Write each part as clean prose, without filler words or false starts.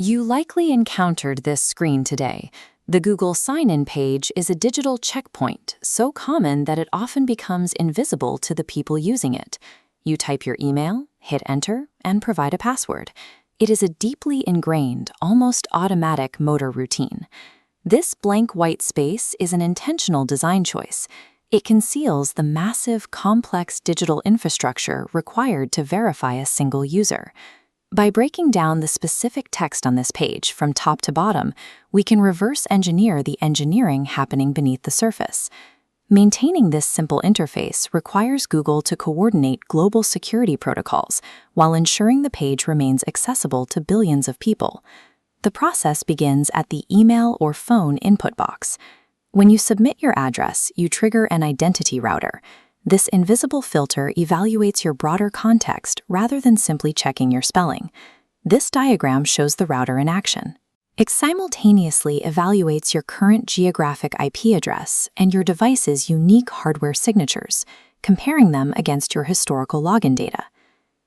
You likely encountered this screen today. The Google sign-in page is a digital checkpoint so common that it often becomes invisible to the people using it. You type your email, hit enter, and provide a password. It is a deeply ingrained, almost automatic motor routine. This blank white space is an intentional design choice. It conceals the massive, complex digital infrastructure required to verify a single user. By breaking down the specific text on this page from top to bottom, we can reverse engineer the engineering happening beneath the surface. Maintaining this simple interface requires Google to coordinate global security protocols while ensuring the page remains accessible to billions of people. The process begins at the email or phone input box. When you submit your address, you trigger an identity router. This invisible filter evaluates your broader context rather than simply checking your spelling. This diagram shows the router in action. It simultaneously evaluates your current geographic IP address and your device's unique hardware signatures, comparing them against your historical login data.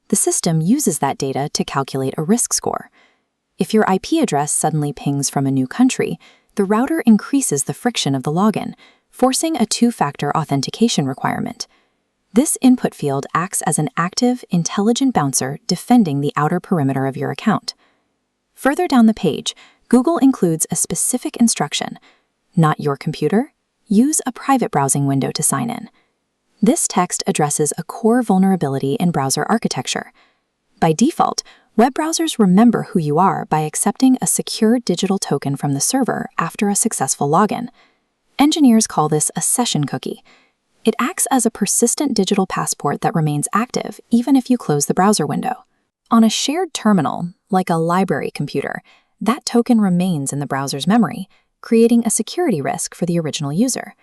The system uses that data to calculate a risk score. If your IP address suddenly pings from a new country, the router increases the friction of the login, forcing a two-factor authentication requirement. This input field acts as an active, intelligent bouncer defending the outer perimeter of your account. Further down the page, Google includes a specific instruction: not your computer, use a private browsing window to sign in. This text addresses a core vulnerability in browser architecture. By default, web browsers remember who you are by accepting a secure digital token from the server after a successful login. Engineers call this a session cookie. It acts as a persistent digital passport that remains active even if you close the browser window. On a shared terminal, like a library computer, that token remains in the browser's memory, creating a security risk for the original user.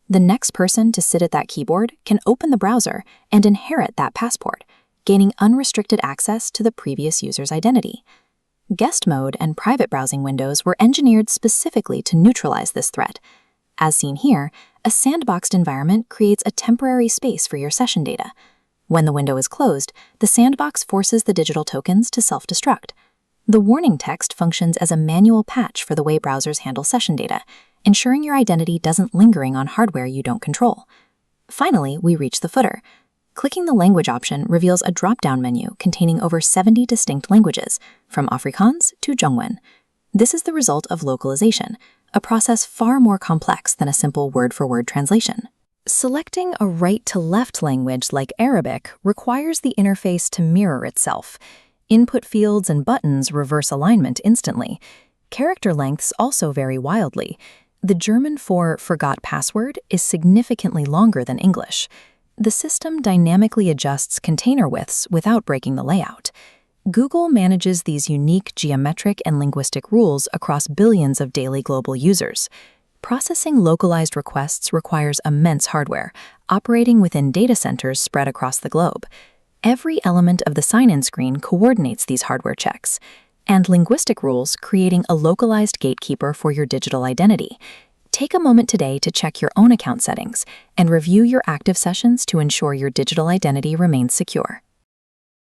The next person to sit at that keyboard can open the browser and inherit that passport, gaining unrestricted access to the previous user's identity. Guest mode and private browsing windows were engineered specifically to neutralize this threat. As seen here, a sandboxed environment creates a temporary space for your session data. When the window is closed, the sandbox forces the digital tokens to self-destruct. The warning text functions as a manual patch for the way browsers handle session data, ensuring your identity doesn't linger on hardware you don't control. Finally, we reach the footer. Clicking the language option reveals a drop-down menu containing over 70 distinct languages, from Afrikaans to Zhongwen. This is the result of localization, a process far more complex than a simple word-for-word translation. Selecting a right-to-left language like Arabic requires the interface to mirror itself. Input fields and buttons reverse alignment instantly. Character lengths also vary wildly. The German for "forgot password" is significantly longer than English. The system dynamically adjusts container widths without breaking the layout. Google manages these unique geometric and linguistic rules across billions of daily global users. Processing localized requests requires immense hardware, operating within data centers spread across the globe. Every element of the sign-in screen coordinates these hardware checks, and linguistic rules creating a localized gatekeeper for your digital identity. Take a moment today to check your own account settings and review your active sessions to ensure your digital identity remains secure.